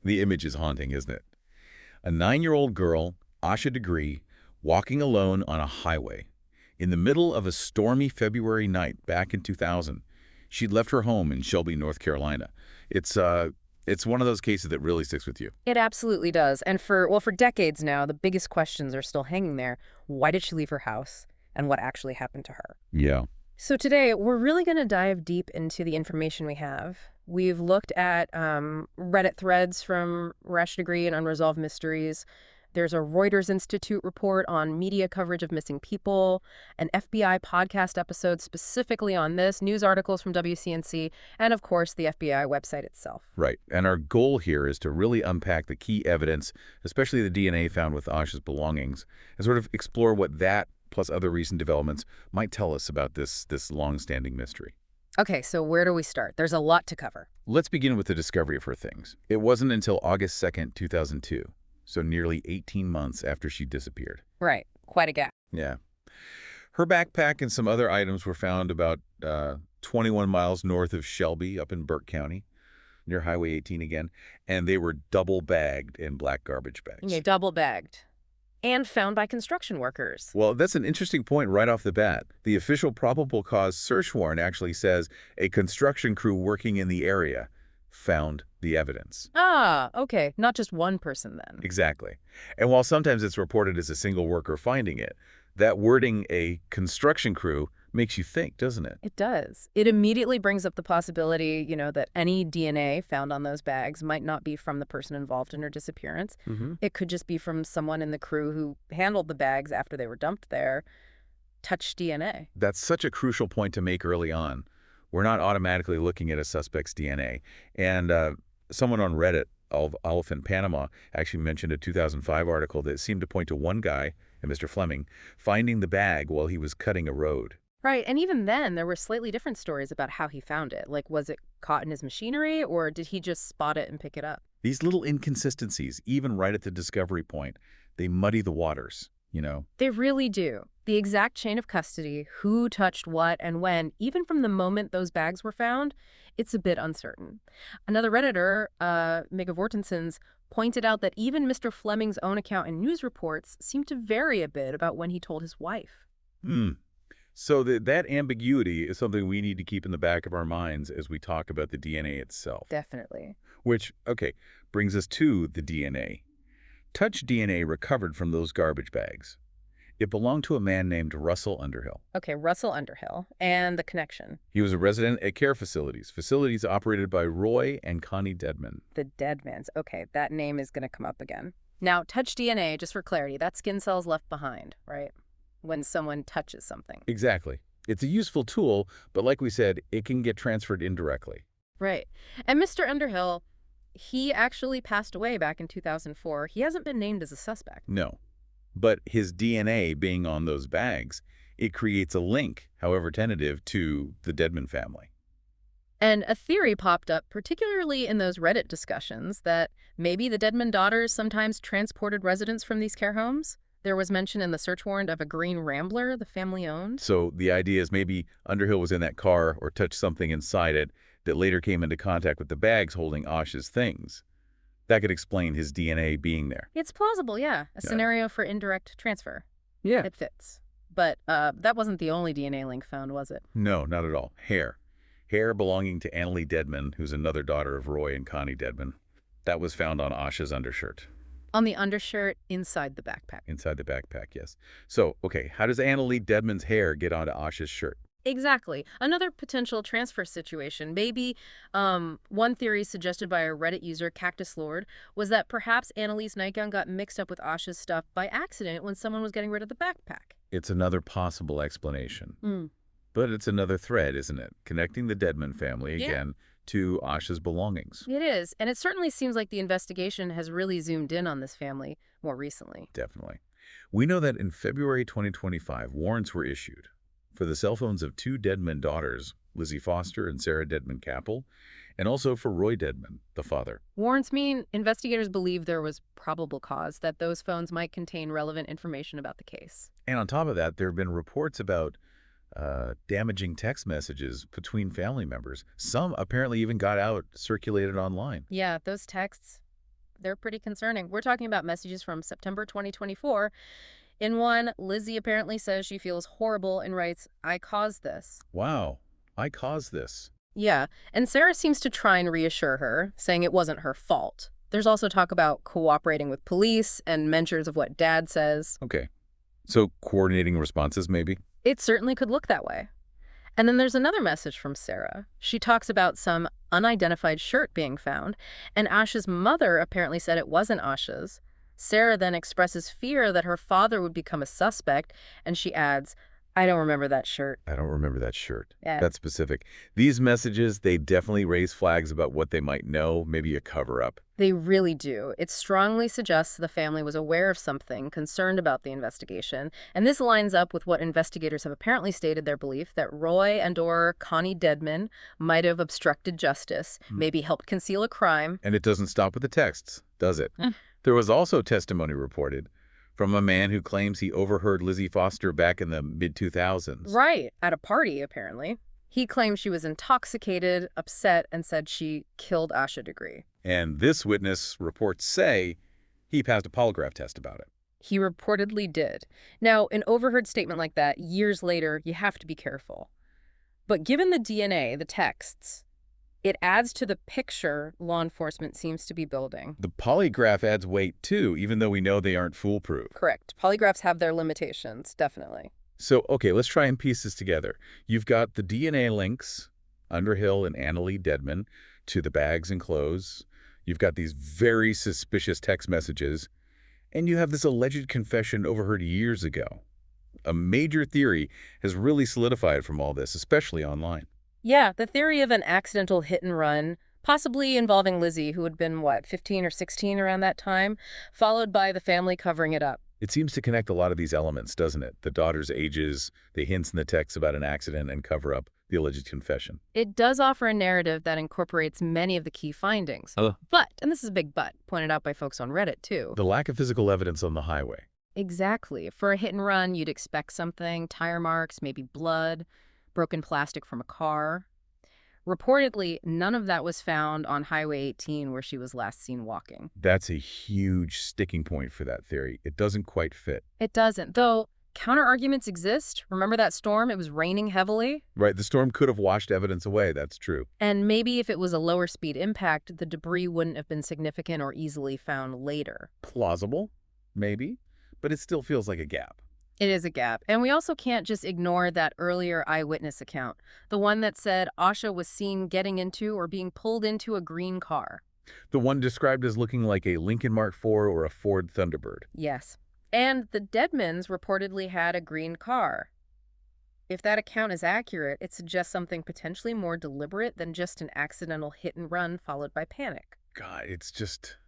The image is haunting, isn't it? A 9-year-old girl, Asha Degree, walking alone on a highway. In the middle of a stormy February night back in 2000, she'd left her home in Shelby, North Carolina. It's one of those cases that really sticks with you. It absolutely does. And for decades now, the biggest questions are still hanging there. Why did she leave her house? And what actually happened to her? Yeah. So today, we're really going to dive deep into the information we have. We've looked at Reddit threads from Asha Degree and Unresolved Mysteries. There's a Reuters Institute report on media coverage of missing people, an FBI podcast episode specifically on this, news articles from WCNC, and of course, the FBI website itself. Right. And our goal here is to really unpack the key evidence, especially the DNA found with Asha's belongings, and sort of explore what that, plus other recent developments, might tell us about this long-standing mystery. Okay, so where do we start? There's a lot to cover. Let's begin with the discovery of her things. It wasn't until August 2nd, 2002, so nearly 18 months after she disappeared. Right. Quite a gap. Yeah. Her backpack and some other items were found about 21 miles north of Shelby, up in Burke County, near Highway 18 again, and they were double-bagged in black garbage bags. Okay, double-bagged. And found by construction workers. Well, that's an interesting point right off the bat. The official probable cause search warrant actually says a construction crew working in the area found the evidence. Ah, okay. Not just one person then. Exactly. And while sometimes it's reported as a single worker finding it, that wording, a construction crew, makes you think, doesn't it? It does. It immediately brings up the possibility, that any DNA found on those bags might not be from the person involved in her disappearance. It could just be from someone in the crew who handled the bags after they were dumped there. Touch DNA. That's such a crucial point to make early on. We're not automatically looking at a suspect's DNA. And someone on Reddit, Elephant Panama, actually mentioned a 2005 article that seemed to point to one guy, Mr. Fleming, finding the bag while he was cutting a road. Right, and even then, there were slightly different stories about how he found it. Like, was it caught in his machinery, or did he just spot it and pick it up? These little inconsistencies, even right at the discovery point, they muddy the waters, They really do. The exact chain of custody, who touched what and when, even from the moment those bags were found, it's a bit uncertain. Another Redditor, Mega Vortensons, pointed out that even Mr. Fleming's own account and news reports seem to vary a bit about when he told his wife. So that ambiguity is something we need to keep in the back of our minds as we talk about the DNA itself. Definitely. Which, okay, brings us to the DNA. Touch DNA recovered from those garbage bags. It belonged to a man named Russell Underhill. Okay, Russell Underhill. And the connection. He was a resident at care facilities operated by Roy and Connie Dedmon. The Dedmons. Okay, that name is going to come up again. Now, touch DNA, just for clarity, that's skin cells left behind, right? When someone touches something. Exactly. It's a useful tool, but like we said, it can get transferred indirectly. Right. And Mr. Underhill, he actually passed away back in 2004. He hasn't been named as a suspect. No. But his DNA being on those bags, it creates a link, however tentative, to the Dedmon family. And a theory popped up, particularly in those Reddit discussions, that maybe the Dedmon daughters sometimes transported residents from these care homes. There was mention in the search warrant of a green Rambler the family owned. So the idea is maybe Underhill was in that car or touched something inside it that later came into contact with the bags holding Asha's things. That could explain his DNA being there. It's plausible, yeah. A scenario for indirect transfer. Yeah. It fits. But that wasn't the only DNA link found, was it? No, not at all. Hair. Hair belonging to Annalee Dedmon, who's another daughter of Roy and Connie Dedmon. That was found on Asha's undershirt. On the undershirt inside the backpack. Inside the backpack, yes. So, okay, how does Annalee Dedmon's hair get onto Asha's shirt? Exactly. Another potential transfer situation, maybe one theory suggested by a Reddit user, Cactus Lord, was that perhaps Annalee's nightgown got mixed up with Asha's stuff by accident when someone was getting rid of the backpack. It's another possible explanation. But it's another thread, isn't it? Connecting the Dedmon family again to Asha's belongings. It is, and it certainly seems like the investigation has really zoomed in on this family more recently. Definitely. We know that in February 2025, warrants were issued for the cell phones of two Dedmon daughters, Lizzie Foster and Sarah Dedmon Capel, and also for Roy Dedmon, the father. Warrants mean investigators believe there was probable cause that those phones might contain relevant information about the case. And on top of that, there have been reports about damaging text messages between family members. Some apparently even got out, circulated online. Yeah, those texts, they're pretty concerning. We're talking about messages from September 2024. In one, Lizzie apparently says she feels horrible and writes, "I caused this." Wow, I caused this. Yeah, and Sarah seems to try and reassure her, saying it wasn't her fault. There's also talk about cooperating with police and mentions of what Dad says. Okay, so coordinating responses maybe? It certainly could look that way. And then there's another message from Sarah. She talks about some unidentified shirt being found, and Asha's mother apparently said it wasn't Asha's. Sarah then expresses fear that her father would become a suspect, and she adds, "I don't remember that shirt." I don't remember that shirt. Yeah. That's specific. These messages, they definitely raise flags about what they might know, maybe a cover-up. They really do. It strongly suggests the family was aware of something, concerned about the investigation, and this lines up with what investigators have apparently stated their belief that Roy and/or Connie Dedmon might have obstructed justice, maybe helped conceal a crime. And it doesn't stop with the texts, does it? There was also testimony reported from a man who claims he overheard Lizzie Foster back in the mid-2000s. Right, at a party, apparently. He claimed she was intoxicated, upset, and said she killed Asha Degree. And this witness, reports say, he passed a polygraph test about it. He reportedly did. Now, an overheard statement like that, years later, you have to be careful. But given the DNA, the texts, it adds to the picture law enforcement seems to be building. The polygraph adds weight, too, even though we know they aren't foolproof. Correct. Polygraphs have their limitations, definitely. So, okay, let's try and piece this together. You've got the DNA links, Underhill and Annalee Dedmon, to the bags and clothes. You've got these very suspicious text messages. And you have this alleged confession overheard years ago. A major theory has really solidified from all this, especially online. Yeah, the theory of an accidental hit and run, possibly involving Lizzie, who had been, 15 or 16 around that time, followed by the family covering it up. It seems to connect a lot of these elements, doesn't it? The daughter's ages, the hints in the text about an accident, and cover up the alleged confession. It does offer a narrative that incorporates many of the key findings. But, and this is a big but, pointed out by folks on Reddit, too. The lack of physical evidence on the highway. Exactly. For a hit and run, you'd expect something, tire marks, maybe blood, broken plastic from a car. Reportedly, none of that was found on Highway 18 where she was last seen walking. That's a huge sticking point for that theory. It doesn't quite fit. It doesn't, though counter-arguments exist. Remember that storm? It was raining heavily. Right, the storm could have washed evidence away, that's true. And maybe if it was a lower speed impact, the debris wouldn't have been significant or easily found later. Plausible, maybe, but it still feels like a gap. It is a gap. And we also can't just ignore that earlier eyewitness account, the one that said Asha was seen getting into or being pulled into a green car. The one described as looking like a Lincoln Mark IV or a Ford Thunderbird. Yes. And the Dedmons reportedly had a green car. If that account is accurate, it suggests something potentially more deliberate than just an accidental hit and run followed by panic. God, it's just...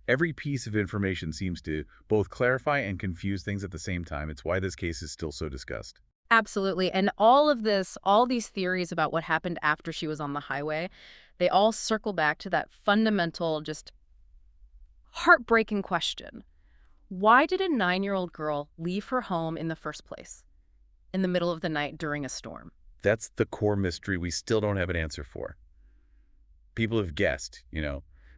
every piece of information seems to both clarify and confuse things at the same time. It's why this case is still so discussed. Absolutely. And all of this, all these theories about what happened after she was on the highway, they all circle back to that fundamental, just heartbreaking question. Why did a 9-year-old girl leave her home in the first place, in the middle of the night during a storm? That's the core mystery we still don't have an answer for. People have guessed,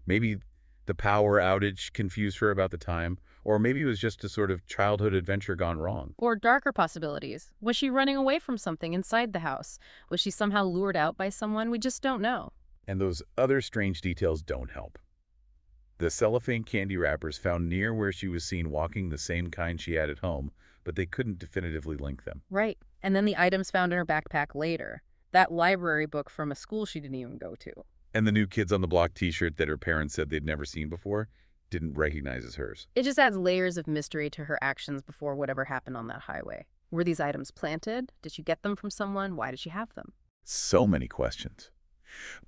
maybe the power outage confused her about the time, or maybe it was just a sort of childhood adventure gone wrong. Or darker possibilities. Was she running away from something inside the house? Was she somehow lured out by someone? We just don't know. And those other strange details don't help. The cellophane candy wrappers found near where she was seen walking the same kind she had at home, but they couldn't definitively link them. Right. And then the items found in her backpack later. That library book from a school she didn't even go to. And the New Kids on the Block t-shirt that her parents said they'd never seen before didn't recognize as hers. It just adds layers of mystery to her actions before whatever happened on that highway. Were these items planted? Did she get them from someone? Why did she have them? So many questions.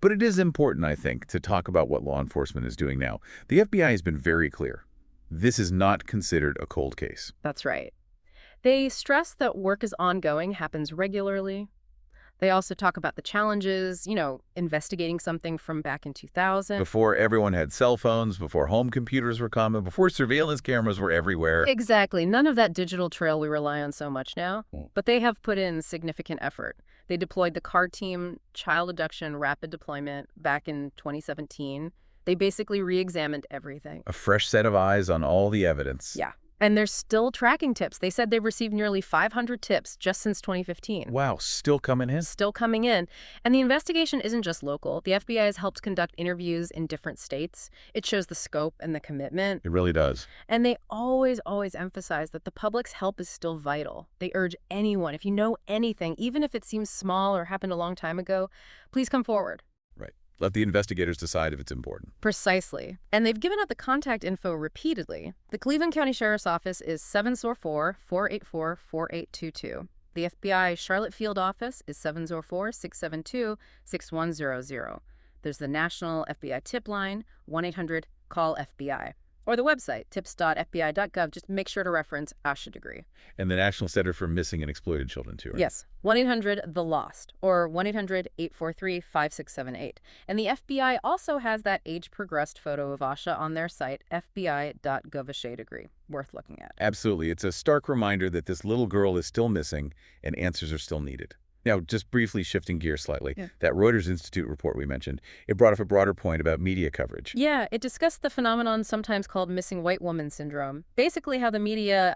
But it is important, I think, to talk about what law enforcement is doing now. The FBI has been very clear. This is not considered a cold case. That's right. They stress that work is ongoing, happens regularly. They also talk about the challenges, investigating something from back in 2000. Before everyone had cell phones, before home computers were common, before surveillance cameras were everywhere. Exactly. None of that digital trail we rely on so much now. But they have put in significant effort. They deployed the CAR team, child abduction rapid deployment, back in 2017. They basically re-examined everything. A fresh set of eyes on all the evidence. Yeah. And they're still tracking tips. They said they've received nearly 500 tips just since 2015. Wow, still coming in? Still coming in. And the investigation isn't just local. The FBI has helped conduct interviews in different states. It shows the scope and the commitment. It really does. And they always emphasize that the public's help is still vital. They urge anyone, if you know anything, even if it seems small or happened a long time ago, please come forward. Right. Let the investigators decide if it's important. Precisely. And they've given out the contact info repeatedly. The Cleveland County Sheriff's Office is 704-484-4822. The FBI Charlotte Field Office is 704-672-6100. There's the National FBI Tip Line, 1-800-CALL-FBI. Or the website, tips.fbi.gov. Just make sure to reference Asha Degree. And the National Center for Missing and Exploited Children, too, right? Yes, 1-800-THE-LOST or 1-800-843-5678. And the FBI also has that age-progressed photo of Asha on their site, fbi.gov/AshaDegree. Worth looking at. Absolutely. It's a stark reminder that this little girl is still missing and answers are still needed. Now, just briefly shifting gears slightly, that Reuters Institute report we mentioned, it brought up a broader point about media coverage. Yeah, it discussed the phenomenon sometimes called missing white woman syndrome. Basically how the media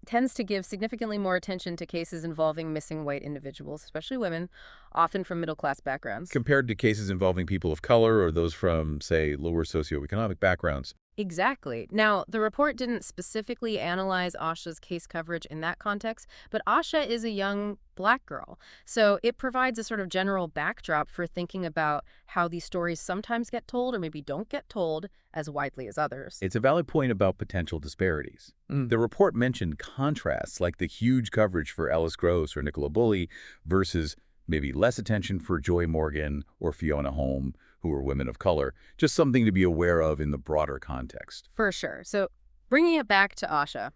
tends to give significantly more attention to cases involving missing white individuals, especially women, often from middle-class backgrounds. Compared to cases involving people of color or those from, say, lower socioeconomic backgrounds. Exactly. Now, the report didn't specifically analyze Asha's case coverage in that context, but Asha is a young Black girl. So it provides a sort of general backdrop for thinking about how these stories sometimes get told or maybe don't get told as widely as others. It's a valid point about potential disparities. The report mentioned contrasts like the huge coverage for Alice Gross or Nicola Bulley versus maybe less attention for Joy Morgan or Fiona Holm, who are women of color. Just something to be aware of in the broader context. For sure. So bringing it back to Asha,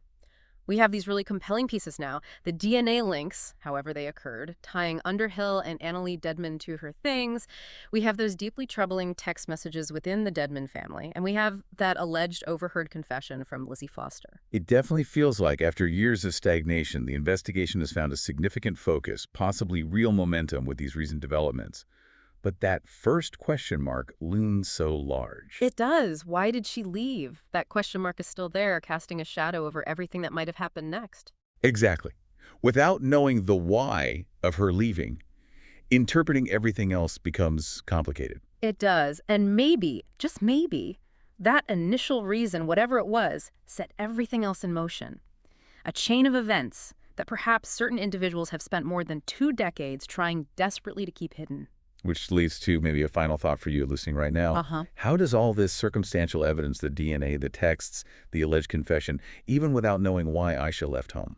we have these really compelling pieces now. The DNA links, however they occurred, tying Underhill and Annalee Dedmon to her things. We have those deeply troubling text messages within the Dedmon family. And we have that alleged overheard confession from Lizzie Foster. It definitely feels like after years of stagnation, the investigation has found a significant focus, possibly real momentum with these recent developments. But that first question mark looms so large. It does. Why did she leave? That question mark is still there, casting a shadow over everything that might have happened next. Exactly. Without knowing the why of her leaving, interpreting everything else becomes complicated. It does. And maybe, just maybe, that initial reason, whatever it was, set everything else in motion. A chain of events that perhaps certain individuals have spent more than 2 decades trying desperately to keep hidden. Which leads to maybe a final thought for you listening right now. How does all this circumstantial evidence, the DNA, the texts, the alleged confession, even without knowing why Asha left home,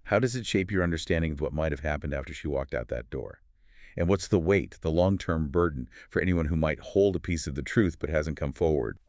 how does it shape your understanding of what might have happened after she walked out that door? And what's the weight, the long-term burden for anyone who might hold a piece of the truth but hasn't come forward?